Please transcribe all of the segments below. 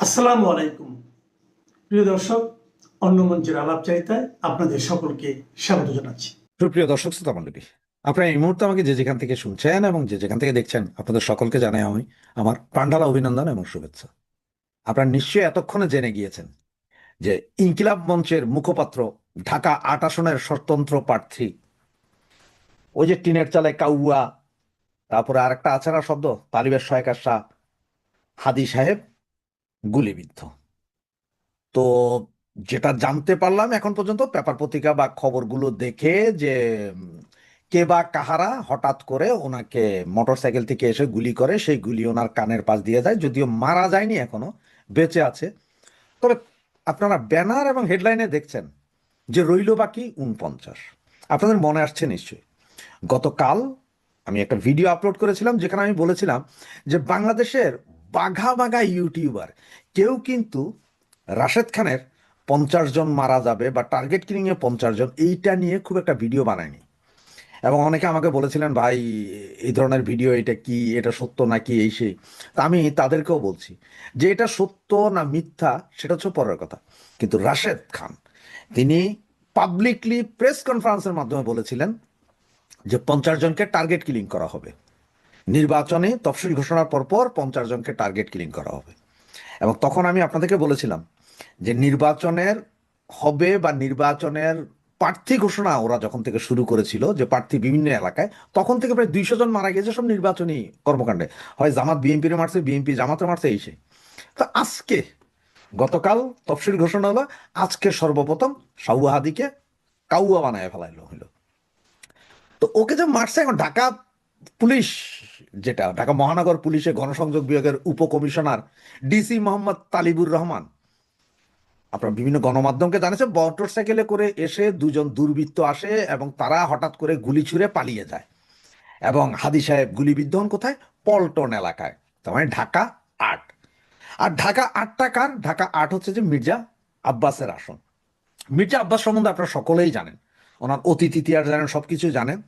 আসসালামু আলাইকুম প্রিয় দর্শক, অন্য মঞ্চের আলাপচারিতায় আপনাদের সকলকে স্বাগত জানাচ্ছি। সুপ্রিয় দর্শক শ্রোতা মণ্ডলী, আপনারা এই মুহূর্তে আমাকে যে যেখান থেকে শুনছেন এবং যে যেখান থেকে দেখছেন, আপনাদের সকলকে জানাই আমি আমার প্রাণঢালা অভিনন্দন এবং শুভেচ্ছা। আপনারা নিশ্চয়ই এতক্ষণে জেনে গিয়েছেন যে ইনকিলাব মঞ্চের মুখপাত্র, ঢাকা ৮ আসনের স্বতন্ত্র প্রার্থী, ওই যে টিনের চালায় কাউয়া, তারপরে আরেকটা আছাড়া শব্দ, তালিবের সহায়কার শাহ হাদি সাহেব গুলিবিদ্ধ। তো যেটা জানতে পারলাম এখন পর্যন্ত পেপার পত্রিকা বা খবরগুলো দেখে, যে কে বা কাহারা হঠাৎ করে ওনাকে মোটরসাইকেল থেকে এসে গুলি করে, সেই গুলি ওনার কানের পাশ দিয়ে যায়, যদিও মারা যায়নি, এখনো বেঁচে আছে। তবে আপনারা ব্যানার এবং হেডলাইনে দেখছেন যে রইল বাকি ৪৯। আপনাদের মনে আসছে নিশ্চয়ই, গতকাল আমি একটা ভিডিও আপলোড করেছিলাম যেখানে আমি বলেছিলাম যে বাংলাদেশের বাঘা বাঘা ইউটিউবার কেউ কিন্তু রাশেদ খানের ৫০ জন মারা যাবে বা টার্গেট কিলিংয়ে ৫০ জন, এইটা নিয়ে খুব একটা ভিডিও বানায়নি। এবং অনেকে আমাকে বলেছিলেন, ভাই এই ধরনের ভিডিও এটা কি, এটা সত্য নাকি, এই সেই। তা আমি তাদেরকেও বলছি যে এটা সত্য না মিথ্যা সেটা হচ্ছে পরের কথা, কিন্তু রাশেদ খান তিনি পাবলিকলি প্রেস কনফারেন্সের মাধ্যমে বলেছিলেন যে ৫০ জনকে টার্গেট কিলিং করা হবে, নির্বাচনে তফসিল ঘোষণার পরপর ৫০ জনকে টার্গেট কিলিং করা হবে। এবং তখন আমি আপনাদেরকে বলেছিলাম যে নির্বাচনের হবে বা নির্বাচনের প্রার্থী ঘোষণা ওরা যখন থেকে শুরু করেছিল, যে প্রার্থী বিভিন্ন এলাকায়, তখন থেকে প্রায় ২০০ জন মারা গেছে সব নির্বাচনী কর্মকাণ্ডে। হয় জামাত বিএনপির মারছে, বিএনপি জামাতে মারছে, এই সেই। তো আজকে, গতকাল তফসিল ঘোষণা হলো, আজকে সর্বপ্রথম সাউহাদিকে কাউয়া বানায় ফেলাইলো হলো। তো ওকে যে মারছে, এখন ঢাকা পুলিশ, যেটা ঢাকা মহানগর পুলিশের গণসংযোগ বিভাগের উপকমিশনার ডিসি মোহাম্মদ তালিবুর রহমান, আপনার বিভিন্ন গণমাধ্যমকে জানিয়েছে, মোটর সাইকেলে করে এসে দুজন দুর্বৃত্ত আসে এবং তারা হঠাৎ করে গুলি ছুড়ে পালিয়ে যায়। এবং হাদি সাহেব গুলিবিদ্ধ হন কোথায়? পল্টন এলাকায়, তার মানে ঢাকা ৮। আর ঢাকা ৮ টাকার, ঢাকা ৮ হচ্ছে যে মির্জা আব্বাসের আসন। মির্জা আব্বাস সম্বন্ধে আপনারা সকলেই জানেন, ওনার অতীত ইতিহাস জানেন, সবকিছু জানেন।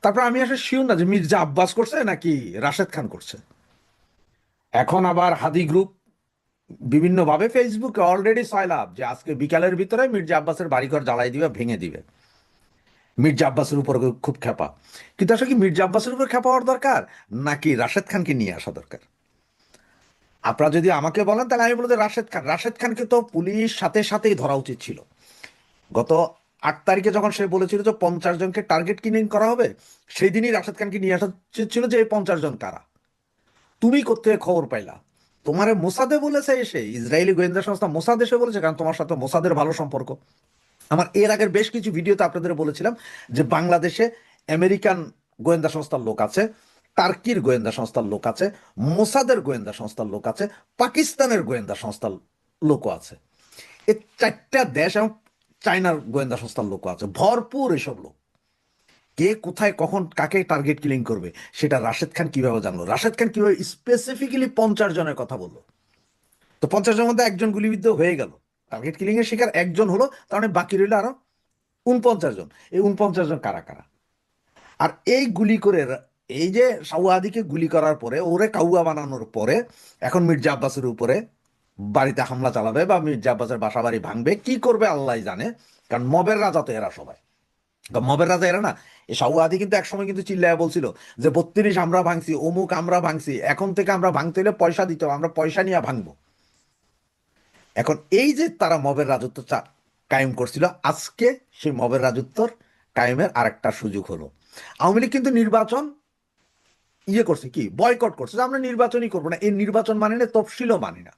তারপর আমি আসলে শিওর না যে মির্জা আব্বাস করছে নাকি রাশেদ খান করছে। এখন আবার হাদি গ্রুপ বিভিন্নভাবে ফেসবুকে অলরেডি সয়লাভ যে আজকে বিকালের ভিতরে মির্জা আব্বাসের বাড়িঘর জ্বালাই দিবে, ভেঙে দিবে। মির্জা আব্বাসের উপর খুব খেপা। কিন্তু আসলে কি মির্জা আব্বাসের উপর খেপা হওয়ার দরকার, নাকি রাশেদ খানকে নিয়ে আসা দরকার? আপনারা যদি আমাকে বলেন তাহলে আমি বলবো যে রাশেদ খানকে তো পুলিশ সাথে সাথেই ধরা উচিত ছিল। গত ৮ তারিখে যখন সে বলেছিল যে ৫০ জনকে টার্গেট কিলিং করা হবে, সেই দিনই রাশেদ খানকে নিয়ে আসা উচিত ছিল, যে এই ৫০ জন কারা, তুমি কোত্থেকে খবর পাইলা? তোমারে মোসাদে বলেছে, এসে ইসরায়েলি গোয়েন্দা সংস্থা মোসাদ এসে বলেছে, কারণ তোমার সাথে মোসাদের ভালো সম্পর্ক। আমার এর আগের বেশ কিছু ভিডিওতে আপনাদের বলেছিলাম যে বাংলাদেশে আমেরিকান গোয়েন্দা সংস্থার লোক আছে, টার্কির গোয়েন্দা সংস্থার লোক আছে, মোসাদের গোয়েন্দা সংস্থার লোক আছে, পাকিস্তানের গোয়েন্দা সংস্থার লোকও আছে। এই ৪টা দেশ এবং চায়নার গোয়েন্দা সংস্থার লোকও আছে, ভরপুর এসব লোক। কে কোথায় কখন কাকে টার্গেট কিলিং করবে সেটা রাশেদ খান কিভাবে জানলো? রাশেদ খান কিভাবে স্পেসিফিক্যালি ৫০ জনের কথা বললো? তো ৫০ জনের মধ্যে একজন গুলিবিদ্ধ হয়ে গেল, টার্গেট কিলিং এর শিকার একজন হলো, তার মানে বাকি রইল আরো ৪৯ জন। এই ৪৯ জন কারা কারা? আর এই গুলি করে, এই যে সাউয়াদিকে গুলি করার পরে, ওরে কাউয়া বানানোর পরে, এখন মির্জা আব্বাসের উপরে বাড়িতে হামলা চালাবে বা মির্জা আব্বাসের বাসা বাড়ি ভাঙবে, কি করবে আল্লাহ জানে। কারণ মবের রাজা তো এরা সবাই, মবের রাজা এরা না। এই সাউয়াদি কিন্তু একসময় কিন্তু চিল্লায় বলছিল যে ৩২ আমরা ভাঙছি, অমুক আমরা ভাঙছি, এখন থেকে আমরা ভাঙতে হলে পয়সা দিতে হবে, আমরা পয়সা নিয়ে ভাঙবো। এখন এই যে তারা মবের রাজত্ব কায়েম করছিল, আজকে সেই মবের রাজত্বর কায়েমের আরেকটা সুযোগ হলো। আওয়ামী লীগ কিন্তু নির্বাচন করছে, কি বয়কট করছে, যে আমরা নির্বাচনই করবো না, এই নির্বাচন মানে না, তফসিলও মানে না।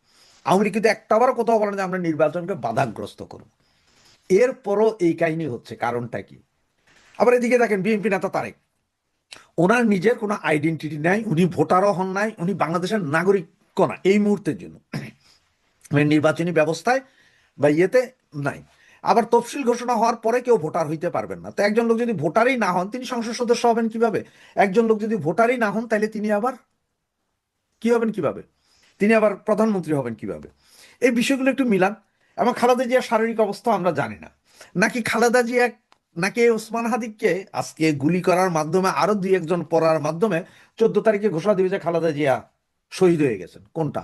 আওয়ামী লীগ কিন্তু একটাবারও কোথাও বলে যে আমরা নির্বাচনকে বাধাগ্রস্ত করবো। এরপরও এই কাহিনী হচ্ছে, কারণটা কি? আবার এদিকে দেখেন বিএনপি নেতা তারেক, ওনার নিজের কোনো আইডেন্টিটি নাই, উনি ভোটারও হন নাই, উনি বাংলাদেশের নাগরিকও না এই মুহূর্তের জন্য, মানে নির্বাচনী ব্যবস্থায় বা ইয়েতে নাই। আবার তফসিল ঘোষণা হওয়ার পরে কেউ ভোটার হইতে পারবেন না। তো একজন লোক যদি ভোটারই না হন, তিনি সংসদ সদস্য হবেন কিভাবে? একজন লোক যদি ভোটারই না হন, তাহলে তিনি আবার কি হবেন কিভাবে? তিনি আবার প্রধানমন্ত্রী হবেন কিভাবে? এই বিষয়গুলো একটু মিলান। এবং খালেদা জিয়ার শারীরিক অবস্থা আমরা জানি না, নাকি খালেদা জিয়া, নাকি ওসমান হাদিককে আজকে গুলি করার মাধ্যমে আরো ২-১ জন পড়ার মাধ্যমে ১৪ তারিখে ঘোষণা দিবে যে খালেদা জিয়া শহীদ হয়ে গেছেন, কোনটা?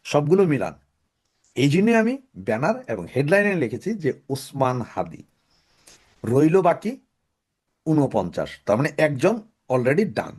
সবগুলো মিলান। এই জন্যই আমি ব্যানার এবং হেডলাইনে লিখেছি যে ওসমান হাদি, রইল বাকি 49, তার মানে একজন অলরেডি ডান।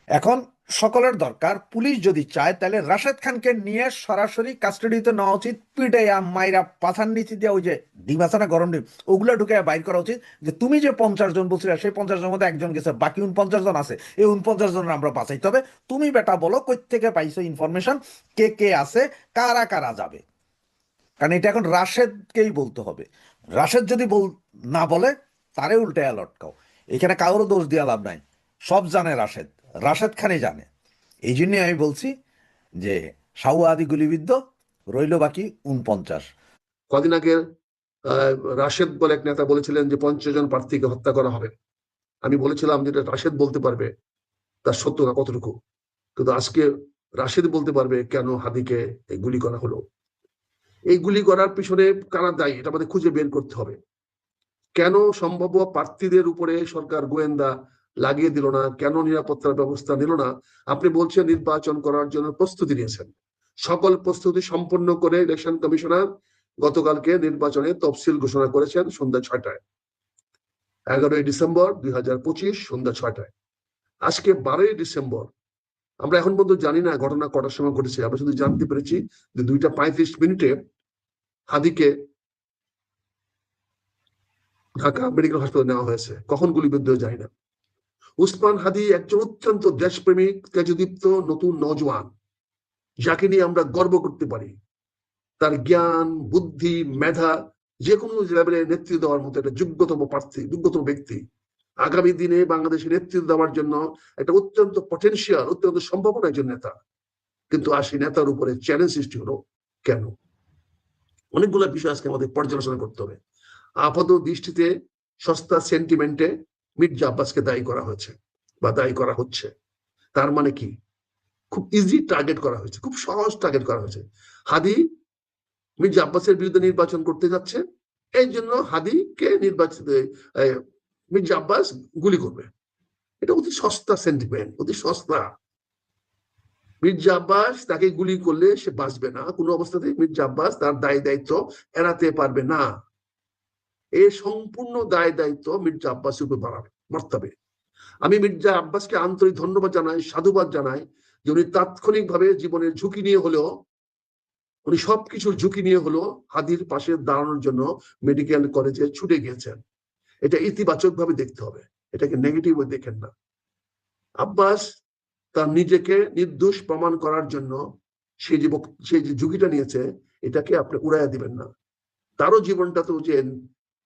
এখন সকলের দরকার, পুলিশ যদি চায় তাহলে রাশেদ খানকে নিয়ে সরাসরি কাস্টাডিতে নেওয়া উচিত, পিটাইয়া মাইরা পাছার নিচে দিয়ে ওই যে ডিম আছে না, গরম ডিম, ওগুলো ঢুকে বাইর করা উচিত, যে তুমি যে 50 জন বলছিলে সেই 50 জনের মধ্যে একজন গেছে, বাকি 49 জন আছে, এই 49 জনের আমরা বাঁচাইতে হবে। তুমি বেটা বলো কই থেকে পাইছো ইনফরমেশন, কে কে আছে, কারা কারা যাবে। কারণ এটা এখন রাশেদকেই বলতে হবে। রাশেদ যদি না বলে, তারে উল্টে লটকাও। এখানে কারোর দোষ দেওয়া লাভ নাই, সব জানে রাশেদ, রাশেদ খানই জানে। এই জন্যই আমি বলছি যে সাউয়া আদি গুলিবিদ্ধ, রইল বাকি 49। কদিন আগে রাশেদ বলে এক নেতা বলেছিলেন যে 50 জন প্রার্থীকে হত্যা করা হবে। আমি বলেছিলাম যেটা রাশেদ বলতে পারবে তার সত্যতা কতটুকু, কিন্তু আজকে রাশেদ বলতে পারবে কেন হাদিকে এই গুলি করা হলো। এই গুলি করার পিছনে কারা দায়ী এটা আমাদের খুঁজে বের করতে হবে। কেন সম্ভাব্য প্রার্থীদের উপরে সরকার গোয়েন্দা লাগিয়ে দিল না, কেন নিরাপত্তার ব্যবস্থা নিল না? আপনি বলছেন নির্বাচন করার জন্য প্রস্তুতি নিয়েছেন, সকল প্রস্তুতি সম্পন্ন করে ইলেকশন কমিশনার গতকালকে নির্বাচনের তফসিল ঘোষণা করেছেন সন্ধ্যা 6টায়, 11ই ডিসেম্বর 2025 সন্ধ্যা 6টায়। আজকে 12ই ডিসেম্বর, আমরা এখন পর্যন্ত জানি না ঘটনা কটার সময় ঘটেছে। আমরা শুধু জানতে পেরেছি যে 2টা 35 মিনিটে হাদিকে ঢাকা মেডিকেল হাসপাতালে নেওয়া হয়েছে। কখন গুলিবিদ্ধ যায় না। উসমান হাদি একজন অত্যন্ত দেশপ্রেমিক, তেজদীপ্ত নতুন নওজোয়ান, যাকে নিয়ে আমরা গর্ব করতে পারি। তার জ্ঞান, বুদ্ধি, মেধা, যে কোনো লেভেলে নেতৃত্ব দেওয়ার মতো একটা যোগ্যতম প্রার্থী, যোগ্যতম ব্যক্তি। আগামী দিনে বাংলাদেশের নেতৃত্ব দেওয়ার জন্য একটা অত্যন্ত পটেনশিয়াল, অত্যন্ত সম্ভাবনা একজন নেতা। কিন্তু আর সেই নেতার উপরে চ্যালেঞ্জ সৃষ্টি হলো কেন? অনেকগুলো বিষয় আজকে আমাদের পর্যালোচনা করতে হবে। আপাত দৃষ্টিতে সস্তা সেন্টিমেন্টে মির্জা আব্বাসকে দায়ী করা হয়েছে বা দায়ী করা হচ্ছে। তার মানে কি? খুব ইজি টার্গেট করা হয়েছে, খুব সহজ টার্গেট করা হয়েছে। হাদি মির্জা আব্বাসের বিরুদ্ধে নির্বাচন করতে যাচ্ছে, এই জন্য হাদিকে নির্বাচিত মির্জা আব্বাস গুলি করবে। এটা অতি সস্তা সেন্টিমেন্ট, অতি সস্তা। মির্জা আব্বাস তাকে গুলি করলে সে বাঁচবে না কোনো অবস্থাতেই। মির্জা আব্বাস তার দায় দায়িত্ব এড়াতে পারবে না। এই সম্পূর্ণ দায় দায়িত্ব মির্জা আব্বাসের উপর বর্তাবে হবে। আমি মির্জা আব্বাসকে আন্তরিক ধন্যবাদ জানাই, সাধুবাদ জানাই যে উনি তাৎক্ষণিকভাবে জীবনের ঝুঁকি নিয়ে হলেও, উনি সবকিছুর ঝুঁকি নিয়ে হলো হাদির পাশে দাঁড়ানোর জন্য মেডিকেল কলেজে ছুটে গিয়েছেন। এটা ইতিবাচক ভাবে দেখতে হবে, এটাকে নেগেটিভ দেখেন না। আব্বাস তার নিজেকে নির্দোষ প্রমাণ করার জন্য সে যে ঝুঁকিটা নিয়েছে, এটাকে আপনি উড়াইয়া দিবেন না। তারও জীবনটা তো যে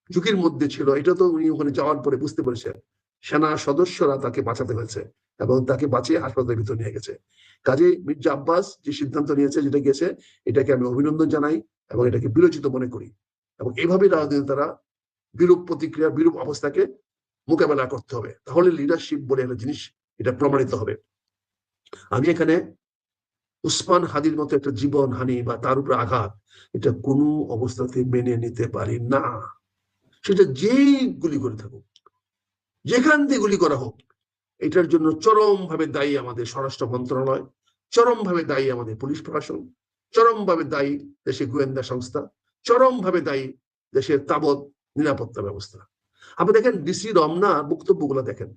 ঝুঁকির মধ্যে ছিল, এটা তো উনি ওখানে যাওয়ার পরে বুঝতে পেরেছেন। সেনা সদস্যরা তাকে বাঁচাতে হয়েছে এবং তাকে বাঁচিয়ে হাসপাতালের ভিতর নিয়ে গেছে। কাজে মির্জা আব্বাস যে সিদ্ধান্ত নিয়েছে, যেটা গেছে, এটাকে আমি অভিনন্দন জানাই এবং এটাকে বিরোচিত মনে করি। এবং এইভাবেই রাজনীতি তারা বিরূপ প্রতিক্রিয়া, বিরূপ অবস্থাকে মোকাবেলা করতে হবে। তাহলে লিডারশিপ বলে একটা জিনিস এটা প্রমাণিত হবে। আমি এখানে উসমান হাদির মতো একটা জীবন হানি বা তার উপর আঘাত, এটা কোনো অবস্থাতে মেনে নিতে পারি না। সেটা যেই গুলি করে থাকুক, যেখান দিয়ে গুলি করা হোক, এটার জন্য চরম ভাবে দায়ী আমাদের স্বরাষ্ট্র মন্ত্রণালয়, চরম ভাবে দায়ী আমাদের পুলিশ প্রশাসন, চরম ভাবে দায়ী দেশের গোয়েন্দা সংস্থা, চরম ভাবে দায়ী দেশের তাবৎ নিরাপত্তা ব্যবস্থা। আপনি দেখেন ডিসি রমনা বক্তব্যগুলো দেখেন,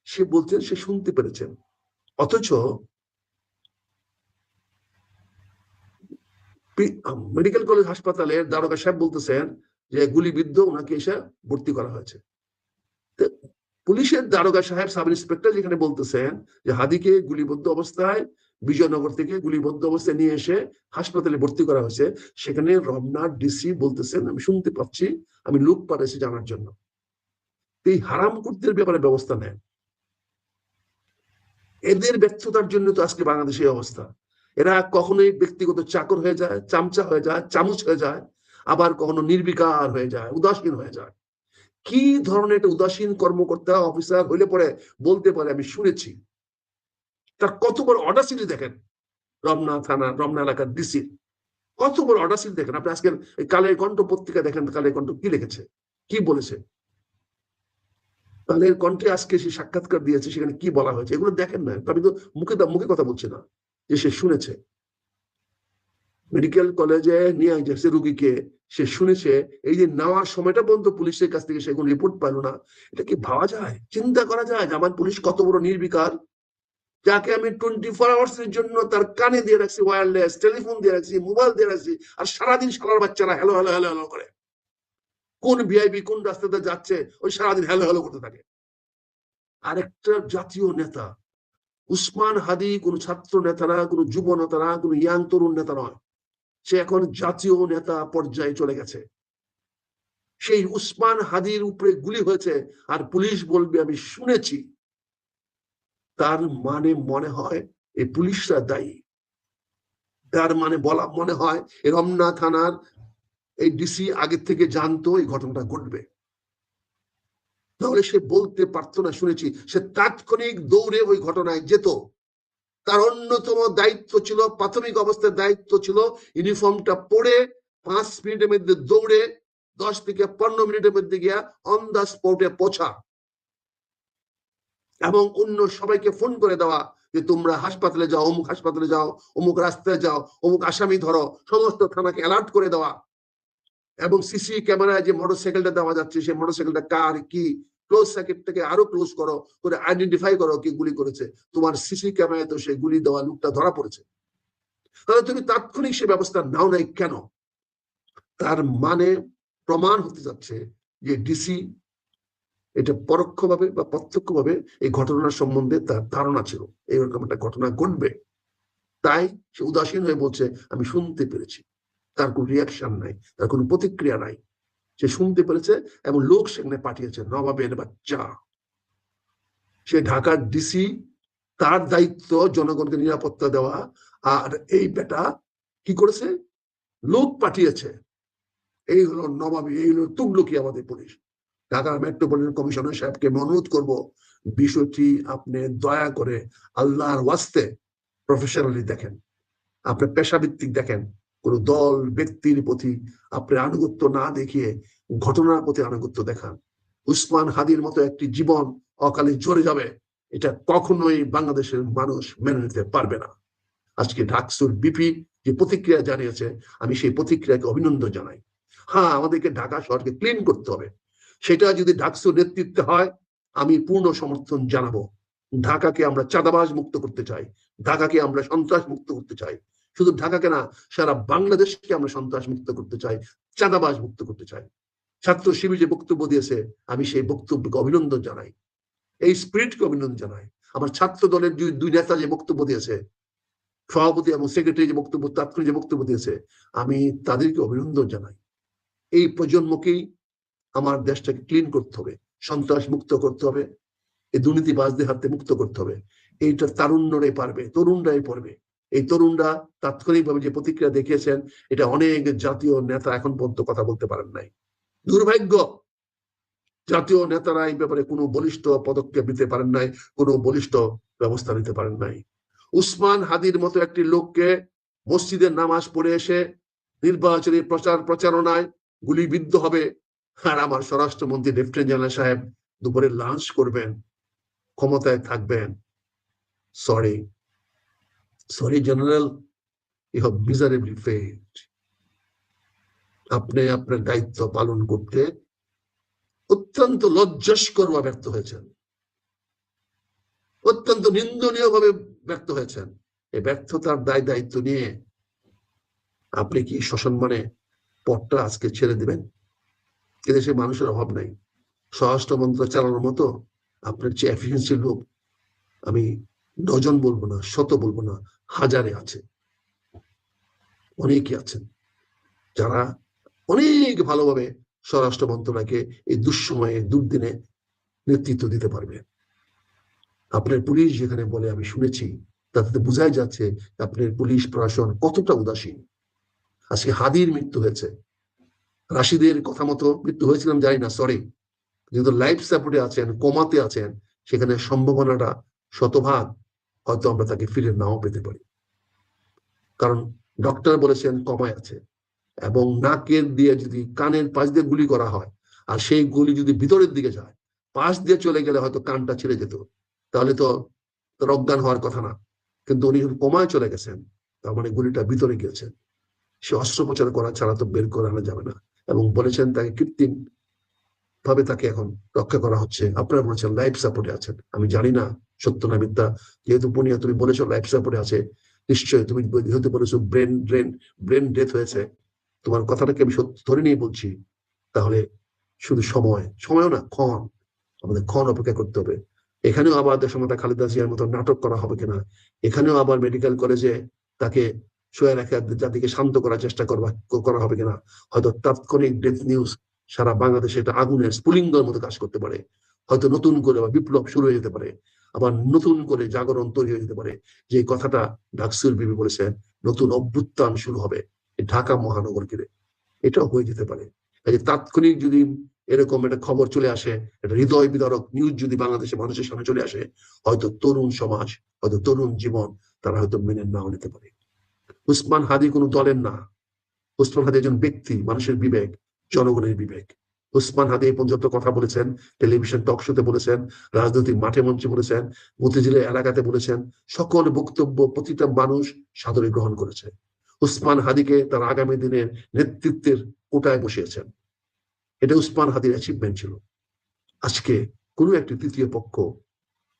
সে বলছেন সে শুনতে পেরেছেন, অথচ মেডিকেল কলেজ হাসপাতালে দারোগা সাহেব বলতেছেন যে গুলিবিদ্ধ, ওনাকে এসে ভর্তি করা হয়েছে। পুলিশের দারোগা সাহেব, সাব ইন্সপেক্টর যেখানে বলতেছেন যে হাদিকে গুলিবদ্ধ অবস্থায় বিজয়নগর থেকে গুলিবদ্ধ অবস্থায় নিয়ে এসে হাসপাতালে ভর্তি করা হয়েছে, সেখানে রমনা ডিসি বলতেছেন আমি শুনতে পাচ্ছি, আমি লোক পাঠাইছি জানার জন্য। এই হারামখোরদের ব্যাপারে ব্যবস্থা নেন। এদের ব্যর্থতার জন্য তো আজকে বাংলাদেশের অবস্থা। এরা কখনোই ব্যক্তিগত চাকর হয়ে যায়, চামচা হয়ে যায়, চামচ হয়ে যায়, আবার কখনো নির্বিকার হয়ে যায়, উদাসীন হয়ে যায়। কি ধরনের একটা উদাসীন কর্মকর্তা অফিসার হইলে পরে বলতে পারে আমি শুনেছি? তার কত বড় অডাসিটি দেখেন। রমনা থানা, রমনা এলাকার ডিসি কত বড় অডাসিটি দেখেন। আপনি আজকের কালের কণ্ঠ পত্রিকা দেখেন, কালের কণ্ঠ কি লিখেছে, কি বলেছে। কালের কণ্ঠে আজকে সে সাক্ষাৎকার দিয়েছে, সেখানে কি বলা হয়েছে এগুলো দেখেন না। আমি তো মুখে কথা বলছি না যে সে শুনেছে। মেডিকেল কলেজে নিয়ে গেছে রুগীকে, সে শুনেছে, এই যে নেওয়ার সময়টা পর্যন্ত পুলিশের কাছ থেকে সে কোনো রিপোর্ট পাইল না। এটা কি ভাবা যায়, চিন্তা করা যায় যে আমার পুলিশ কত বড় নির্বিকার, যাকে আমি 24 আওয়ার্স এর জন্য তার কানে দিয়ে রাখছি ওয়্যারলেস, টেলিফোন দিয়ে রাখছি, মোবাইল দিয়ে রাখছি, আর সারাদিন শালার বাচ্চারা হ্যালো হ্যালো হ্যালো হ্যালো করে। কোন ভিআইপি কোন রাস্তাতে যাচ্ছে, ওই সারাদিন হ্যালো হ্যালো করতে থাকে। আরেকটা জাতীয় নেতা উসমান হাদি কোন ছাত্র নেতা না, কোন যুব নেতা না, কোন ইয়াং তরুণ নেতা নয়, সে এখন জাতীয় নেতা পর্যায়ে চলে গেছে। সেই উসমান হাদির উপরে গুলি হয়েছে আর পুলিশ বলবে আমি শুনেছি, তার মানে মনে হয় এই পুলিশরা দায়ী। তার মানে বলা মনে হয় এই রমনা থানার এই ডিসি আগে থেকে জানতো এই ঘটনাটা ঘটবে, তাহলে সে বলতে পারতো না শুনেছি। সে তাৎক্ষণিক দৌড়ে ওই ঘটনায় যেত। তার অন্যতম দায়িত্ব ছিল, প্রাথমিক অবস্থায় দায়িত্ব ছিল ইউনিফর্মটা পরে 5 মিনিটের মধ্যে দৌড়ে 10 থেকে 15 মিনিটের মধ্যে গিয়া অন দা স্পটে পৌঁছা এবং অন্য সবাইকে ফোন করে দেওয়া যে তোমরা হাসপাতালে যাও, অমুক হাসপাতালে যাও, অমুক রাস্তায় যাও, অমুক আসামি ধরো, সমস্ত থানাকে অ্যালার্ট করে দেওয়া। এবং সিসি ক্যামেরায় যে মোটরসাইকেলটা দেওয়া যাচ্ছে সেই মোটরসাইকেলটা কার কি, ক্লোজ সার্কিটটাকে আরো ক্লোজ করো, করে আইডেন্টিফাই করো কে গুলি করেছে। তোমার সিসি ক্যামেরায় তো সেই গুলি দেওয়া লোকটা ধরা পড়েছে, তাহলে তুমি তাৎক্ষণিক সে ব্যবস্থা নাও নাই কেন? তার মানে প্রমাণ হতে যাচ্ছে যে ডিসি এটা পরোক্ষভাবে বা প্রত্যক্ষভাবে এই ঘটনার সম্বন্ধে তার ধারণা ছিল এইরকম একটা ঘটনা ঘটবে, তাই সে উদাসীন হয়ে বলছে আমি শুনতে পেরেছি। তার কোনো রিয়াকশন নাই, তার কোনো প্রতিক্রিয়া নাই। সে শুনতে পেরেছে এবং লোক সেখানে পাঠিয়েছে, নবাবের বাচ্চা। সে ঢাকার ডিসি, তার দায়িত্ব জনগণকে নিরাপত্তা দেওয়া, আর এই বেটা কি করেছে, লোক পাঠিয়েছে। এই হলো নবাবী, এই হলো তুগলকি আমাদের পুলিশ। ঢাকার মেট্রোপলিটন কমিশনার সাহেবকে অনুরোধ করব, বিষয়টি আপনি দয়া করে আল্লাহর ওয়াস্তে প্রফেশনালি দেখেন, আপনি পেশাভিত্তিক দেখেন, কোন দল ব্যক্তির প্রতি আপনি আনুগত্য না দেখিয়ে ঘটনার প্রতি আনুগত্য দেখান। উসমান হাদির মতো একটি জীবন অকালে ঝরে যাবে, এটা কখনোই বাংলাদেশের মানুষ মেনে নিতে পারবে না। আজকে ঢাকসুর বিপি যে প্রতিক্রিয়া জানিয়েছে, আমি সেই প্রতিক্রিয়াকে অভিনন্দন জানাই। হ্যাঁ, আমাদেরকে ঢাকা শহরকে ক্লিন করতে হবে, সেটা যদি ঢাকসুর নেতৃত্বে হয় আমি পূর্ণ সমর্থন জানাবো। ঢাকাকে আমরা চাঁদাবাজ মুক্ত করতে চাই, ঢাকাকে আমরা সন্ত্রাস মুক্ত করতে চাই, শুধু ঢাকাকে না সারা বাংলাদেশকে আমরা সন্ত্রাস মুক্ত করতে চাই, চাঁদাবাজ মুক্ত করতে চাই। ছাত্র শিবির যে বক্তব্য দিয়েছে আমি সেই বক্তব্যকে অভিনন্দন জানাই, এই স্পিরিটকে অভিনন্দন জানাই। আমার ছাত্র দলের দুই নেতা যে বক্তব্য দিয়েছে, সভাপতি এবং সেক্রেটারি যে বক্তব্য, তাৎক্ষণিক যে বক্তব্য দিয়েছে, আমি তাদেরকে অভিনন্দন জানাই। এই প্রজন্মকেই আমার দেশটাকে ক্লিন করতে হবে, সন্ত্রাস মুক্ত করতে হবে, এই দুর্নীতিবাজদের হাতে মুক্ত করতে হবে। এইটা তারুণ্যরাই পারবে, তরুণরাই পারবে। এই তরুণরা তাৎক্ষণিকভাবে যে প্রতিক্রিয়া দেখিয়েছেন, এটা অনেক জাতীয় নেতা এখন পর্যন্ত কথা বলতে পারেন নাই। দুর্ভাগ্য, জাতীয় নেতারা এই ব্যাপারে কোনো বলিষ্ঠ পদক্ষেপ নিতে পারেন নাই, কোনো বলিষ্ঠ ব্যবস্থা নিতে পারেন নাই। উসমান হাদির মতো একটি লোককে মসজিদের নামাজ পড়ে এসে নির্বাচনী প্রচারণায় গুলিবিদ্ধ হবে, আর আমার স্বরাষ্ট্রমন্ত্রী লেফটেন্যান্ট জেনারেল সাহেব দুপুরে লাঞ্চ করবেন, ক্ষমতায় থাকবেন। Sorry general, you have miserably failed. আপনি আপনার দায়িত্ব পালন করতে অত্যন্ত লজ্জাস্কর ব্যর্থ হয়েছেন, অত্যন্ত নিন্দনীয় ভাবে ব্যর্থ হয়েছেন। এই ব্যর্থতার দায়িত্ব নিয়ে আপনি কি সসম্মানে পদটা আজকে ছেড়ে দিবেন? এদেশে মানুষের অভাব নাই, স্বরাষ্ট্র মন্ত্রণালয় চালানোর মতো আপনার যে এফিসিয়েন্সি লোক আমি ডজন বলবো না, শত বলবো না, হাজারে আছে, অনেকে আছেন যারা অনেক ভালোভাবে স্বরাষ্ট্র মন্ত্রণালয়কে এই দুঃসময়ে দুর্দিনে নেতৃত্ব দিতে পারবে। আপনার পুলিশ যেখানে বলে আমি শুনেছি, তাতে বোঝাই যাচ্ছে আপনার পুলিশ প্রশাসন কতটা উদাসীন। আজকে হাদির মৃত্যু হয়েছে, রাশিদের কথা মতো মৃত্যু হয়েছিলাম জানি না, সরি, যেহেতু লাইফ সাপোর্টে আছেন, কোমাতে আছেন, সেখানে সম্ভাবনাটা শতভাগ হয়তো আমরা তাকে ফিরে নাও পেতে পারি। কারণ ডক্টর বলেছেন কমায় আছে, এবং নাকের দিয়ে যদি কানের পাশ দিয়ে গুলি করা হয় আর সেই গুলি যদি ভিতরের দিকে যায়, পাশ দিয়ে চলে গেলে হয়তো কানটা ছিঁড়ে যেত, তাহলে তো অজ্ঞান হওয়ার কথা না। কিন্তু উনি কমায় চলে গেছেন, তার মানে গুলিটা ভিতরে গিয়েছেন। সে অস্ত্রোপচার করা ছাড়া তো বের করে আনা যাবে না, এবং বলেছেন তাকে কৃত্রিম ভাবে তাকে এখন রক্ষা করা হচ্ছে। আপনারা বলেছেন লাইফ সাপোর্টে আছেন, আমি জানি না সত্য না মিথ্যা, যেহেতু পুনিয়া তুমি বলেছো লাইফ সাপোর্টে আছে, নিশ্চয়ই তুমি যেহেতু বলেছো ব্রেন ডেথ হয়েছে, তোমার কথাটাকে আমি সত্যি ধরে নিয়ে বলছি, তাহলে শুধু সময়ও না, আমাদের অপেক্ষা করতে হবে। এখানেও আবার দেশমাতা খালেদা জিয়ার মতো নাটক করা হবে কিনা, এখানেও আবার মেডিকেল কলেজে তাকে শুয়ে রেখে জাতিকে শান্ত করার চেষ্টা করা হবে কিনা, হয়তো তাৎক্ষণিক ডেথ নিউজ সারা বাংলাদেশে এটা আগুনের স্ফুলিঙ্গের মতো কাজ করতে পারে, হয়তো নতুন করে আবার বিপ্লব শুরু হয়ে যেতে পারে, আবার নতুন করে জাগরণ তৈরি হয়ে যেতে পারে, যে কথাটা ডাকসুর বিবি বলেছেন, নতুন অভ্যুত্থান শুরু হবে ঢাকা মহানগর ঘিরে, এটাও হয়ে যেতে পারে। এই যে তাৎক্ষণিক যদি এরকম একটা খবর চলে আসে, একটা হৃদয় বিদারক নিউজ যদি বাংলাদেশের মানুষের সামনে চলে আসে, হয়তো তরুণ সমাজ, হয়তো তরুণ জীবন তারা হয়তো মেনে নাও নিতে পারে। উসমান হাদি কোনো দলের না, উসমান হাদি একজন ব্যক্তি, মানুষের বিবেক, জনগণের বিবেক। উসমান হাদি এই পর্যন্ত কথা বলেছেন, টেলিভিশন টক শোতে বলেছেন, রাজনৈতিক মাঠে মঞ্চে বলেছেন, মতিঝিলের এলাকাতে বলেছেন, সকল বক্তব্য প্রতিটা মানুষ সাদরে গ্রহণ করেছে। উসমান হাদিকে তার আগামী দিনের নেতৃত্বের কোটায় বসিয়েছেন, এটা উসমান হাদির অ্যাচিভমেন্ট ছিল। আজকে কোনো একটি তৃতীয় পক্ষ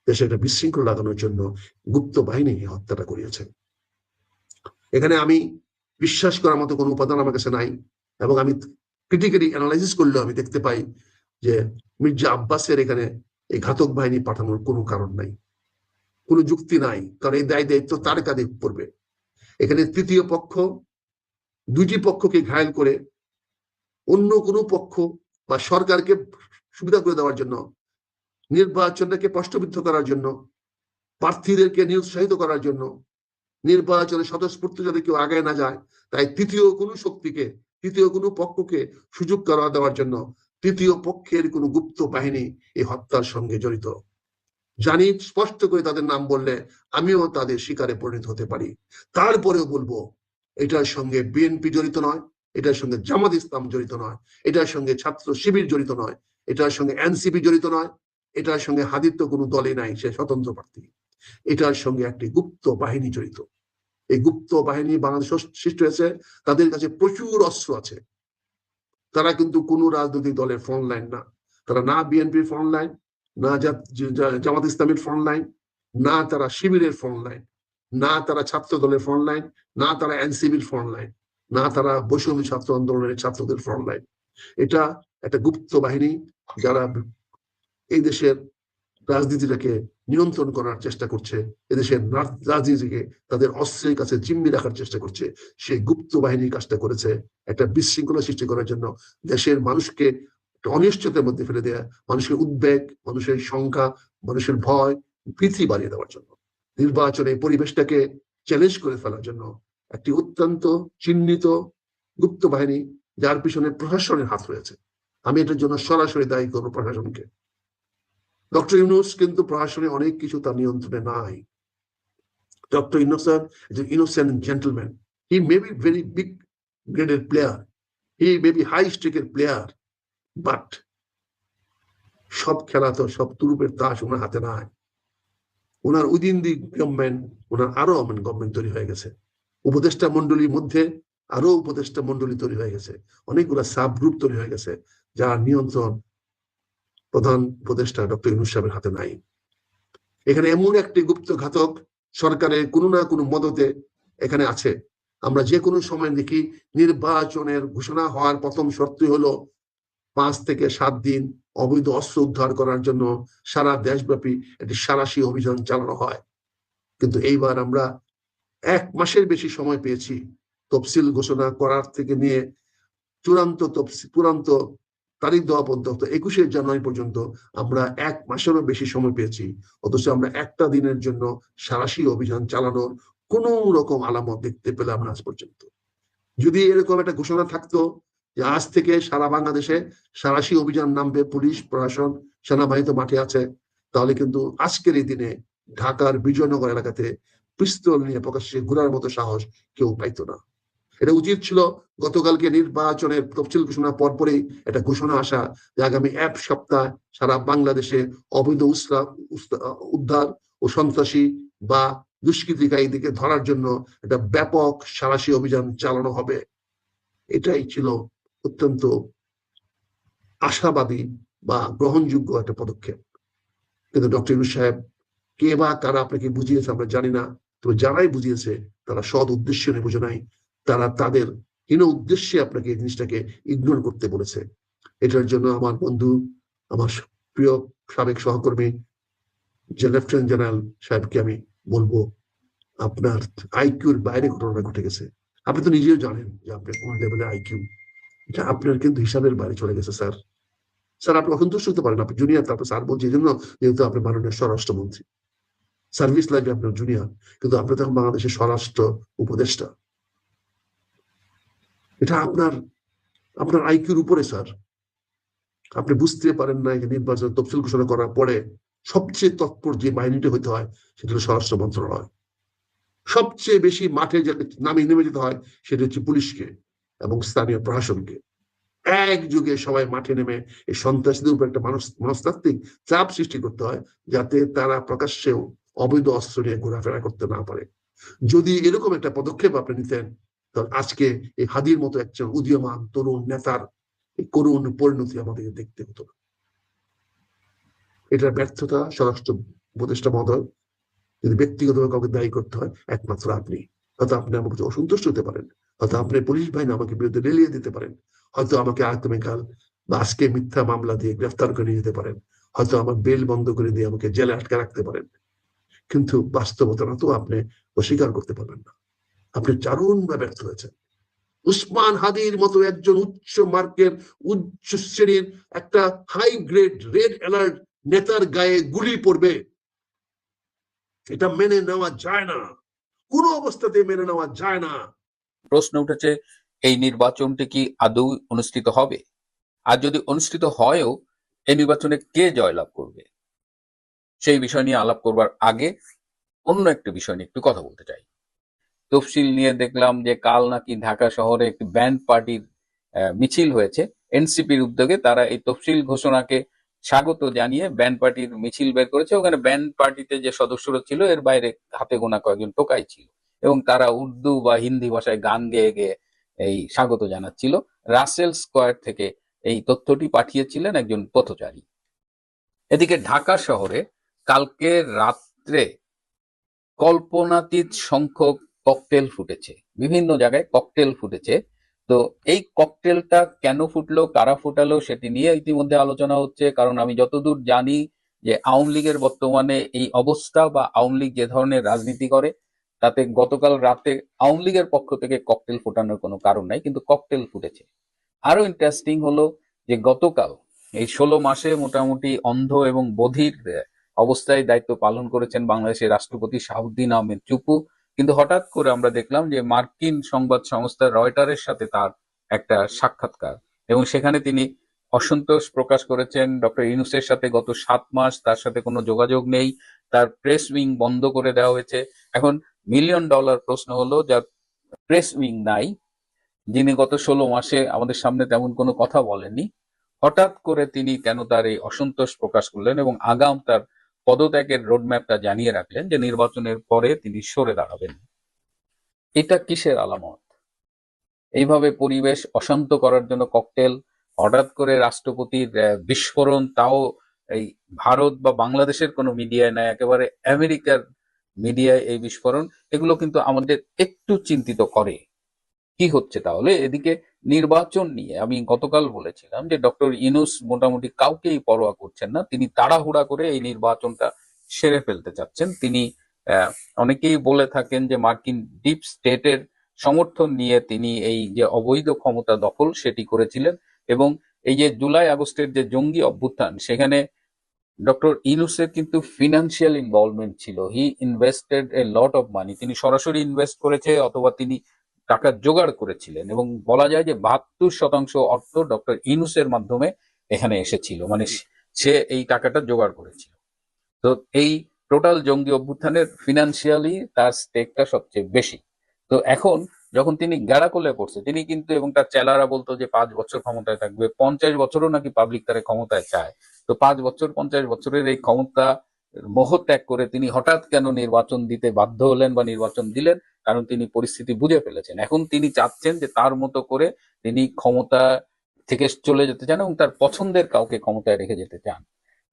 দেশে একটা বিশৃঙ্খলা লাগানোর জন্য গুপ্ত বাহিনী হত্যাটা করিয়েছে। এখানে আমি বিশ্বাস করার মতো কোনো উপাদান আমার কাছে নাই, এবং আমি ক্রিটিক্যালি অ্যানালাইসিস করলেও আমি দেখতে পাই যে মির্জা আব্বাসের এখানে এই ঘাতক বাহিনী পাঠানোর কোনো কারণ নাই, কোনো যুক্তি নাই, কারণ এই দায়িত্ব তার কাঁধে পড়বে। এখানে তৃতীয় পক্ষ দুইটি পক্ষকে ঘায়েল করে অন্য কোনো পক্ষ বা সরকারকে সুবিধা করে দেওয়ার জন্য, নির্বাচনটাকে প্রশ্নবিদ্ধ করার জন্য, প্রার্থীদেরকে নিরুৎসাহিত করার জন্য, নির্বাচনে স্বতঃস্ফূর্ত যাতে কেউ আগায় না যায়, তাই তৃতীয় কোনো শক্তিকে, তৃতীয় কোনো পক্ষকে সুযোগ করা দেওয়ার জন্য তৃতীয় পক্ষের কোনো গুপ্ত বাহিনী এই হত্যার সঙ্গে জড়িত। জানি স্পষ্ট করে তাদের নাম বললে আমিও তাদের শিকারে পরিণত হতে পারি, তারপরেও বলবো এটার সঙ্গে বিএনপি জড়িত নয়, এটার সঙ্গে জামাত ইসলাম জড়িত নয়, এটার সঙ্গে ছাত্র শিবির জড়িত নয়, এটার সঙ্গে এনসিপি জড়িত নয়, এটার সঙ্গে হাদির তো কোনো দলে নাই, সে স্বতন্ত্র প্রার্থী। এটার সঙ্গে একটি গুপ্ত বাহিনী জড়িত। এই গুপ্ত বাহিনী বাংলাদেশ সৃষ্টি হয়েছে, তাদের কাছে প্রচুর অস্ত্র আছে। তারা কিন্তু কোনো রাজনৈতিক দলের ফ্রন্ট লাইন না, তারা না বিএনপির ফ্রন্ট লাইন, না জামাত ইসলামের ফ্রন্ট লাইন, না তারা শিবিরের ফ্রন্ট লাইন, না তারা ছাত্র দলের ফ্রন্ট লাইন, না তারা এনসিবির ফ্রন্ট লাইন, না তারা বৈষম্য ছাত্র আন্দোলনের ছাত্রদের ফ্রন্ট লাইন। এটা একটা গুপ্ত বাহিনী যারা এই দেশের রাজনীতিটাকে নিয়ন্ত্রণ করার চেষ্টা করছে, এদেশের রাজনীতিকে তাদের অস্ত্রের কাছে জিম্মি রাখার চেষ্টা করছে। সেই গুপ্ত বাহিনীর কাজটা করেছে একটা বিশৃঙ্খলা সৃষ্টি করার জন্য, দেশের মানুষকে অনিশ্চয়তার মধ্যে ফেলে দেয়া, মানুষের উদ্বেগ, মানুষের সংখ্যা, মানুষের ভয়, ভীতি বাড়িয়ে দেওয়ার জন্য, নির্বাচনে পরিবেশটাকে চ্যালেঞ্জ করে ফেলার জন্য একটি অত্যন্ত চিহ্নিত গুপ্ত বাহিনী, যার পিছনে প্রশাসনের হাত রয়েছে। আমি এটার জন্য সরাসরি দায়ী করবো প্রশাসনকে। ডক্টর ইউনূস কিন্তু প্রশাসনে অনেক কিছু তার নিয়ন্ত্রণে নাই। Doctor Yunus is an innocent gentleman. He may be very big graded player. He may be high staked player. But সব খেলা তো, সব তুরুপের তাস ওনার হাতে নাই। ওনার উইদিন দি গভর্নমেন্ট, ওনার আরো গভর্নমেন্ট তৈরি হয়ে গেছে, উপদেষ্টা মন্ডলীর মধ্যে আরো উপদেষ্টা মন্ডলী তৈরি হয়ে গেছে, অনেকগুলো সাব গ্রুপ তৈরি হয়ে গেছে, যার নিয়ন্ত্রণ প্রধান উপদেষ্টা ডক্টর ইউনূস সাহেবের হাতে নাই। এখানে এমন একটি গুপ্ত ঘাতক সরকারের কোনো না কোনো মদতে এখানে আছে। আমরা যে কোনো সময় দেখি নির্বাচনের ঘোষণা হওয়ার প্রথম শর্তই হলো 5 থেকে 7 দিন অবৈধ অস্ত্র উদ্ধার করার জন্য সারা দেশব্যাপী একটি সাঁড়াশি অভিযান চালানো হয়। কিন্তু এইবার আমরা 1 মাসের বেশি সময় পেয়েছি তফসিল ঘোষণা করার থেকে নিয়ে চূড়ান্ত তারিখ দেওয়া পর্যন্ত 21শে জানুয়ারি পর্যন্ত আমরা 1 মাসেরও বেশি সময় পেয়েছি, অথচ আমরা একটা দিনের জন্য সাঁড়াশি অভিযান চালানোর কোন রকম আলামত দেখতে পেলাম না আজ পর্যন্ত। যদি এরকম একটা ঘোষণা থাকতো যে আজ থেকে সারা বাংলাদেশে সাঁড়াশি অভিযান নামবে, পুলিশ প্রশাসন সেনাবাহিনী তো মাঠে আছে, তাহলে কিন্তু আজকের এই দিনে ঢাকার বিজয়নগর এলাকাতে পিস্তল নিয়ে প্রকাশ্যে ঘোরার মতো সাহস কেউ পাইতো না। এটা উচিত ছিল গতকালকে নির্বাচনের তফসিল ঘোষণার পরপরই একটা ঘোষণা আসা যে আগামী 1 সপ্তাহ সারা বাংলাদেশে অবৈধ উদ্ধার ও সন্ত্রাসী বা দুষ্কৃতিকারীদেরকে ধরার জন্য একটা ব্যাপক সাঁড়াশি অভিযান চালানো হবে। এটাই ছিল অত্যন্ত আশাবাদী বা গ্রহণযোগ্য একটা পদক্ষেপ। কিন্তু ডক্টর ইউনূস সাহেব কে বা কারা আপনাকে বুঝিয়েছে আমরা জানি না, তবে যারাই বুঝিয়েছে তারা সৎ উদ্দেশ্য নিয়ে বুঝে নাই, তারা তাদের হীন উদ্দেশ্যে আপনাকে এই জিনিসটাকে ইগনোর করতে বলেছে। এটার জন্য আমার বন্ধু, আমার প্রিয় সাবেক সহকর্মী যে লেফটেন্যান্ট জেনারেল সাহেবকে আমি বলবো, আপনার আইকিউর বাইরে ঘটনাটা ঘটে গেছে। আপনি তো নিজেও জানেন যে আপনার কোন লেভেলে আইকিউ, এটা আপনার কিন্তু হিসাবের বাইরে চলে গেছে স্যার। স্যার আপনি অসন্তুষ্ট হতে পারেন, আপনি জুনিয়র, তারপর স্যার বলছি এই জন্য যেহেতু আপনি মাননীয় স্বরাষ্ট্রমন্ত্রী, সার্ভিস লাইফে আপনার জুনিয়র, কিন্তু আপনি তখন বাংলাদেশের স্বরাষ্ট্র উপদেষ্টা। এটা আপনার আপনার আইকিউর উপরে স্যার। আপনি বুঝতে পারেন না যে নির্বাচন তফসিল ঘোষণা করার পরে সবচেয়ে তৎপর যে বাহিনীটা হইতে হয় সেটা হলো স্বরাষ্ট্র মন্ত্রণালয়। সবচেয়ে বেশি মাঠে নামে নেমে যেতে হয় সেটা হচ্ছে পুলিশকে এবং স্থানীয় প্রশাসনকে। একযোগে সবাই মাঠে নেমে এই সন্ত্রাসীদের উপর একটা মনস্তাত্ত্বিক চাপ সৃষ্টি করতে হয়, যাতে তারা প্রকাশ্যেও অবৈধ অস্ত্র নিয়ে ঘোরাফেরা করতে না পারে। যদি এরকম একটা পদক্ষেপ আপনি নিতেন, তাহলে আজকে এই হাদির মতো একজন উদীয়মান তরুণ নেতার এই করুণ পরিণতি আমাদের দেখতে হতো না। এটার ব্যর্থতা স্বরাষ্ট্র উপদেষ্টা মহোদয়, যদি ব্যক্তিগতভাবে কাউকে দায়ী করতে হয় একমাত্র আপনি। হয়তো আপনি আমার কাছে অসন্তুষ্ট হতে পারেন, হয়তো আপনি পুলিশ বাহিনী আমাকে বিরুদ্ধে রেলিয়ে দিতে পারেন, হয়তো আমাকে আগামীকাল বা আজকে মিথ্যা মামলা দিয়ে গ্রেফতার করে নিয়ে যেতে পারেন, হয়তো আমার বেল বন্ধ করে দিয়ে আমাকে জেলে আটকে রাখতে পারেন, কিন্তু বাস্তবতাটা তো আপনি অস্বীকার করতে পারবেন না। আপনি দারুণভাবে ব্যর্থ হয়েছেন। উসমান হাদির মতো একজন উচ্চ মার্কের উচ্চ শ্রেণীর একটা হাই গ্রেড রেড অ্যালার্ট নেতার গায়ে গুলি পড়বে, এটা মেনে নেওয়া যায় না, কোনো অবস্থাতে মেনে নেওয়া যায় না। প্রশ্ন উঠেছে, এই নির্বাচনটি কি আদৌ অনুষ্ঠিত হবে? আর যদি অনুষ্ঠিত হয়ও, এই নির্বাচনে কে জয়লাভ করবে? সেই বিষয় নিয়ে আলাপ করবার আগে অন্য একটা বিষয় নিয়ে একটু কথা বলতে চাই। তফসিল নিয়ে দেখলাম যে কাল নাকি ঢাকা শহরে একটি ব্যান্ড পার্টির মিছিল হয়েছে। এনসিপির উদ্যোগে তারা এই তফসিল ঘোষণাকে স্বাগত জানিয়ে ব্যান্ড পার্টির মিছিল বের করেছে। ওখানে ব্যান্ড পার্টিতে যে সদস্যরা ছিল এর বাইরে হাতে গোনা কয়েকজন টোকাই ছিল, এবং তারা উর্দু বা হিন্দি ভাষায় গান গেয়ে গেয়ে এই স্বাগত জানাচ্ছিল। রাসেল স্কোয়ার থেকে এই তথ্যটি পাঠিয়েছিলেন একজন পথচারী। এদিকে ঢাকা শহরে কালকে রাত্রে কল্পনাতীত সংখ্যক ককটেল ফুটেছে, বিভিন্ন জায়গায় ককটেল ফুটেছে। তো এই ককটেলটা কেন ফুটলো, কারা ফুটালো, সেটি নিয়ে ইতিমধ্যে আলোচনা হচ্ছে। কারণ আমি যতদূর জানি যে আওয়ামী লীগের বর্তমানে এই অবস্থা, বা আওয়ামী লীগ যে ধরনের রাজনীতি করে, তাতে গতকাল রাতে আওয়ামী লীগের পক্ষ থেকে ককটেল ফোটানোর কোনো কারণ নাই, কিন্তু ককটেল ফুটেছে। আরো ইন্টারেস্টিং হলো যে গতকাল এই 16 মাসে মোটামুটি অন্ধ এবং বধির অবস্থায় দায়িত্ব পালন করেছেন বাংলাদেশের রাষ্ট্রপতি শাহাবুদ্দিন আহমেদ চুপু। কিন্তু হঠাৎ করে আমরা দেখলাম যে মার্কিন সংবাদ সংস্থা রয়টারের সাথে তার একটা সাক্ষাৎকার, এবং সেখানে তিনি অসন্তোষ প্রকাশ করেছেন ডক্টর ইউনূসের সাথে। গত 7 মাস তার সাথে কোনো যোগাযোগ নেই, তার প্রেস উইং বন্ধ করে দেওয়া হয়েছে। এখন মিলিয়ন ডলার প্রশ্ন হলো, যার প্রেস উইং নাই, যিনি গত 16 মাসে আমাদের সামনে তেমন কোনো কথা বলেননি, হঠাৎ করে তিনি কেন তার এই অসন্তোষ প্রকাশ করলেন এবং আগাম তার পদত্যাগের রোডম্যাপটা জানিয়ে রাখলেন যে নির্বাচনের পরে তিনি সরে দাঁড়াবেন? এটা কিসের আলামত? এইভাবে পরিবেশ অশান্ত করার জন্য ককটেল, হঠাৎ করে রাষ্ট্রপতির বিস্ফোরণ, তাও এই ভারত বা বাংলাদেশের কোনো মিডিয়ায় নাই, একেবারে আমেরিকার মিডিয়ায় এই বিস্ফোরণ। এগুলো কিন্তু আমাদের একটু চিন্তিত করে। কি হচ্ছে তাহলে? এদিকে নির্বাচন নিয়ে আমি গতকাল বলেছিলাম যে ডক্টর ইউনূস মোটামুটি কাউকেই পরোয়া করছেন না, তিনি তাড়াহুড়া করে এই নির্বাচনটা সেরে ফেলতে চাচ্ছেন। তিনি অনেকেই বলে থাকেন যে মার্কিন ডিপ স্টেটের সমর্থন নিয়ে তিনি এই যে অবৈধ ক্ষমতা দখল সেটি করেছিলেন, এবং এই যে জুলাই আগস্টের যে জঙ্গি অভ্যুত্থান, সেখানে ডক্টর ইউনূসের কিন্তু ফিনান্সিয়াল ইনভলভমেন্ট ছিল। হি invested A lot of money, তিনি সরাসরি ইনভেস্ট করেছে অথবা তিনি টাকা জোগাড় করেছিলেন, এবং বলা যায় যে 72% অর্থ ডক্টর ইউনূসের মাধ্যমে এখানে এসেছিল, মানে সে এই টাকাটা জোগাড় করেছিল। তো এই টোটাল জঙ্গি অভ্যুত্থানের ফিনান্সিয়ালি তার স্টেকটা সবচেয়ে বেশি। তো এখন যখন তিনি গ্যাড়াকলে পড়ছে, তিনি কিন্তু, এবং তার চেলারা বলতো যে 5 বছর ক্ষমতায় থাকবে, 50 বছরও নাকি পাবলিক তার ক্ষমতায় চায়। তো 5 বছর 50 বছরের এই ক্ষমতা মোহ ত্যাগ করে তিনি হঠাৎ কেন নির্বাচন দিতে বাধ্য হলেন বা নির্বাচন দিলেন, কারণ তিনি পরিস্থিতি বুঝে ফেলেছেন। এখন তিনি চাচ্ছেন যে তার মতো করে তিনি ক্ষমতা থেকে চলে যেতে চান এবং তার পছন্দের কাউকে ক্ষমতায় রেখে যেতে চান।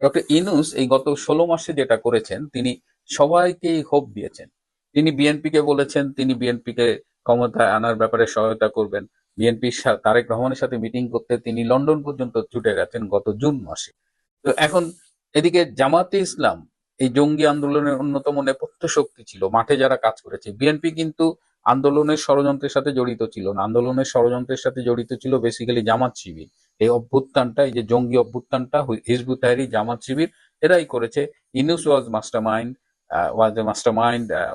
ডক্টর ইউনূস এই গত 16 মাসে যেটা করেছেন, তিনি সবাইকেই হোপ দিয়েছেন। তিনি বিএনপিকে বলেছেন তিনি বিএনপিকে ক্ষমতায় আনার ব্যাপারে সহায়তা করবেন। বিএনপির তারেক রহমানের সাথে মিটিং করতে তিনি লন্ডন পর্যন্ত ছুটে গেছেন গত জুন মাসে। তো এখন এদিকে জামাতে ইসলাম এই জঙ্গি আন্দোলনের অন্যতম নেপথ্য শক্তি ছিল, মাঠে যারা কাজ করেছে। বিএনপি কিন্তু আন্দোলনের ষড়যন্ত্রের সাথে জড়িত ছিল না, আন্দোলনের ষড়যন্ত্রের সাথে জড়িত ছিল বেসিক্যালি জামাত শিবির। এই অভ্যুত্থানটা, এই যে জঙ্গি অভ্যুত্থানটা হিজবুত তাহরির, জামাত শিবির এরাই করেছে। ইউনূস ওয়াজ মাস্টারমাইন্ড,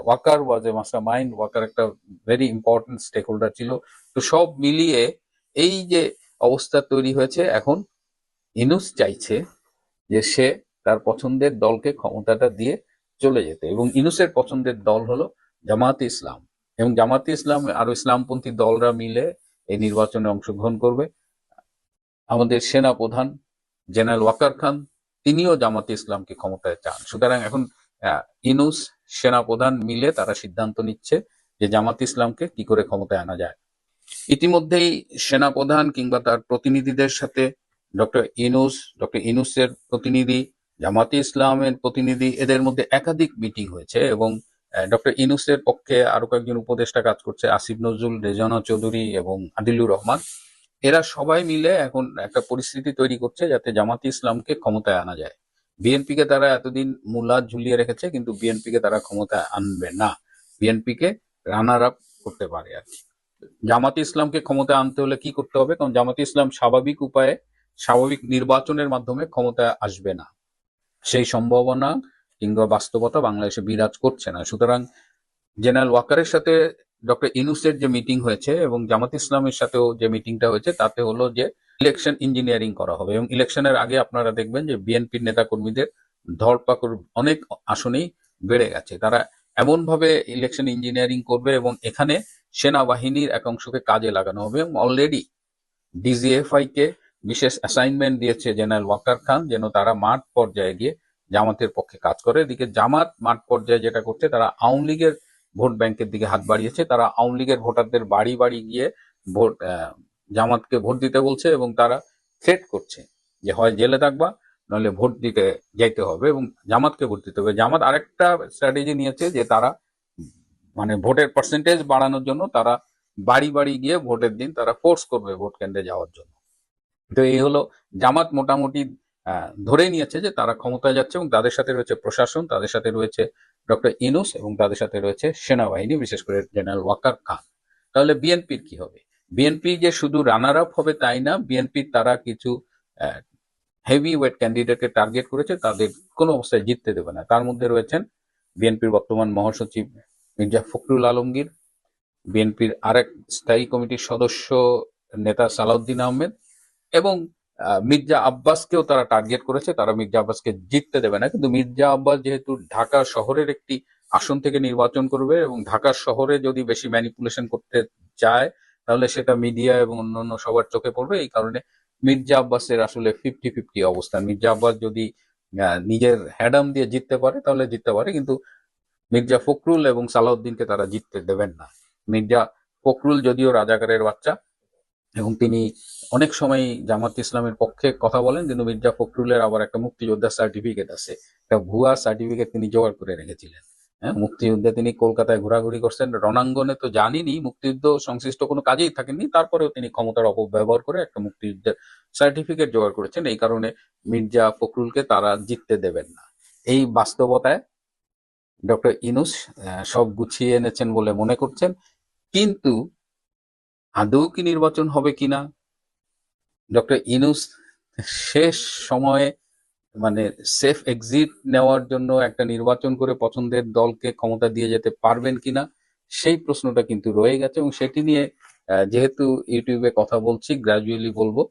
ওয়াকার ওয়াজ এ মাস্টারমাইন্ড। ওয়াকার একটা ভেরি ইম্পর্টেন্ট স্টেক হোল্ডার ছিল। তো সব মিলিয়ে এই যে অবস্থা তৈরি হয়েছে, এখন ইউনূস চাইছে যে সে তার পছন্দের দলকে ক্ষমতাটা দিয়ে চলে যেতে, এবং ইউনূসের পছন্দের দল হলো জামাতে ইসলাম, এবং জামাতে ইসলাম আরো ইসলামপন্থী দলরা মিলে এই নির্বাচনে অংশগ্রহণ করবে। আমাদের সেনা প্রধান জেনারেল ওয়াকার খান তিনিও জামাতে ইসলামকে ক্ষমতায় চান। সুতরাং এখন ইউনূস, সেনা প্রধান মিলে তারা সিদ্ধান্ত নিচ্ছে যে জামাতে ইসলামকে কি করে ক্ষমতায় আনা যায়। ইতিমধ্যেই সেনা প্রধান কিংবা তার প্রতিনিধিদের সাথে ডক্টর ইউনূসের প্রতিনিধি, জামাতে ইসলামের প্রতিনিধি, এদের মধ্যে একাধিক মিটিং হয়েছে, এবং ডক্টর ইউনূসের পক্ষে আরো কয়েকজন উপদেষ্টা কাজ করছে, আসিফ নজরুল, রেজওয়ানা চৌধুরী এবং আদিলুর রহমান। এরা সবাই মিলে এখন একটা পরিস্থিতি তৈরি করছে যাতে জামাতে ইসলামকে ক্ষমতায় আনা যায়। বিএনপিকে তারা এতদিন মূলা ঝুলিয়ে রেখেছে, কিন্তু বিএনপিকে তারা ক্ষমতায় আনবে না, বিএনপিকে রানার আপ করতে পারে আর কি। জামাতে ইসলামকে ক্ষমতায় আনতে হলে কি করতে হবে? কারণ জামাতে ইসলাম স্বাভাবিক উপায়ে, স্বাভাবিক নির্বাচনের মাধ্যমে ক্ষমতায় আসবে না, সেই সম্ভাবনা কিংবা বাস্তবতা বাংলাদেশে বিরাজ করছে না। সুতরাং জেনারেল ওয়াকারের সাথে ডক্টর ইউনূসের যে মিটিং হয়েছে এবং জামাত ইসলামের সাথেও যে মিটিংটা হয়েছে, তাতে হলো যে ইলেকশন ইঞ্জিনিয়ারিং করা হবে, এবং ইলেকশনের আগে আপনারা দেখবেন যে বিএনপির নেতাকর্মীদের ধরপাকড় অনেক আসনেই বেড়ে গেছে। তারা এমন ভাবে ইলেকশন ইঞ্জিনিয়ারিং করবে এবং এখানে সেনাবাহিনীর এক অংশকে কাজে লাগানো হবে, এবং অলরেডি ডিজিএফআই কে বিশেষ অ্যাসাইনমেন্ট দিয়েছে জেনারেল ওয়াকার খান, যেন তারা মাঠ পর্যায়ে গিয়ে জামাতের পক্ষে কাজ করে। এদিকে জামাত মাঠ পর্যায়ে যেটা করছে, তারা আওয়ামী লীগের ভোট ব্যাংকের দিকে হাত বাড়িয়েছে। তারা আওয়ামী লীগের ভোটারদের বাড়ি বাড়ি গিয়ে ভোট জামাতকে ভোট দিতে বলছে, এবং তারা থ্রেট করছে যে হয় জেলে থাকবা, নইলে ভোট দিতে যাইতে হবে এবং জামাতকে ভোট দিতে হবে। জামাত আরেকটা স্ট্র্যাটেজি নিয়েছে যে তারা মানে ভোটের পার্সেন্টেজ বাড়ানোর জন্য তারা বাড়ি বাড়ি গিয়ে ভোটের দিন তারা ফোর্স করবে ভোট কেন্দ্রে যাওয়ার জন্য। তো এই হলো, জামাত মোটামুটি ধরে নিয়েছে যে তারা ক্ষমতায় যাচ্ছে, এবং তাদের সাথে রয়েছে প্রশাসন, তাদের সাথে রয়েছে ডক্টর ইউনূস, এবং তাদের সাথে রয়েছে সেনাবাহিনী, বিশেষ করে জেনারেল ওয়াকার খান। তাহলে বিএনপির কি হবে? বিএনপি যে শুধু রানার আপ হবে তাই না, বিএনপির তারা কিছু হেভি ওয়েট ক্যান্ডিডেটকে টার্গেট করেছে, তাদের কোনো অবস্থায় জিততে দেবে না। তার মধ্যে রয়েছেন বিএনপির বর্তমান মহাসচিব মির্জা ফখরুল আলমগীর, বিএনপির আরেক স্থায়ী কমিটির সদস্য নেতা সালাউদ্দিন আহমেদ, এবং মির্জা আব্বাসকেও তারা টার্গেট করেছে। তারা মির্জা আব্বাসকে জিততে দেবে না, কিন্তু মির্জা আব্বাস যেহেতু ঢাকা শহরের একটি আসন থেকে নির্বাচন করবে, এবং ঢাকা শহরে যদি বেশি ম্যানিপুলেশন করতে চায় তাহলে সেটা মিডিয়া এবং অন্যান্য সবার চোখে পড়বে। এই কারণে মির্জা আব্বাসের আসলে 50-50 অবস্থান। মির্জা আব্বাস যদি নিজের হ্যাডাম দিয়ে জিততে পারে তাহলে জিততে পারে, কিন্তু মির্জা ফখরুল এবং সালাউদ্দিনকে তারা জিততে দেবেন না। মির্জা ফখরুল যদিও রাজাকারের বাচ্চা এবং তিনি অনেক সময় জামাত ইসলামের পক্ষে কথা বলেন, কিন্তু মির্জা ফখরুলের আবার একটা মুক্তিযোদ্ধার সার্টিফিকেট আছে, একটা ভুয়া সার্টিফিকেট তিনি জোগাড় করে রেখেছিলেন। হ্যাঁ, মুক্তিযুদ্ধে তিনি কলকাতায় ঘোরাঘুরি করছেন, রণাঙ্গনে তো জানিনি, মুক্তিযুদ্ধ সংশ্লিষ্ট কোনো কাজেই থাকেননি, তারপরেও তিনি ক্ষমতার অপব্যবহার করে একটা মুক্তিযুদ্ধের সার্টিফিকেট জোগাড় করেছেন। এই কারণে মির্জা ফখরুলকে তারা জিততে দেবেন না। এই বাস্তবতায় ডক্টর ইউনূস সব গুছিয়ে এনেছেন বলে মনে করছেন, কিন্তু আদৌ কি নির্বাচন হবে কিনা, ডক্টর ইউনূস শেষ সময়ে মানে সেফ এক্সিট নেওয়ার জন্য একটা নির্বাচন করে পছন্দের দলকে ক্ষমতা দিয়ে যেতে পারবেন কিনা, সেই প্রশ্নটা কিন্তু রয়ে গেছে। এবং সেটি নিয়ে যেহেতু ইউটিউবে কথা বলছি, গ্রাজুয়ালি বলবো,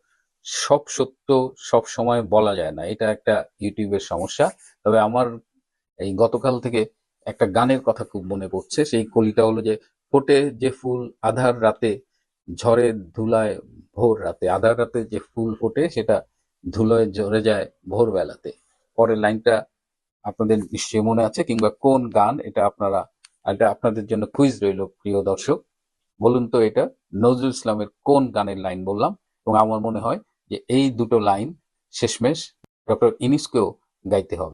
সব সত্য সব সময় বলা যায় না, এটা একটা ইউটিউবের সমস্যা। তবে আমার এই গতকাল থেকে একটা গানের কথা খুব মনে পড়ছে, সেই কলিটা হলো যে, ফোটে যে ফুল আধার রাতে, ঝড়ে ধুলায় ভোর রাতে। আধার রাতে যে ফুল ফোটে সেটা ধুলোয় ঝরে যায় ভোরবেলাতে। পরের লাইনটা আপনাদের নিশ্চয়ই মনে আছে, কিংবা কোন গান এটা আপনাদের জন্য কুইজ রইল প্রিয় দর্শক। বলুন তো এটা নজরুল ইসলামের কোন গানের লাইন বললাম? এবং আমার মনে হয় যে এই দুটো লাইন শেষমেশ ডক্টর ইউনূসকেও গাইতে হবে।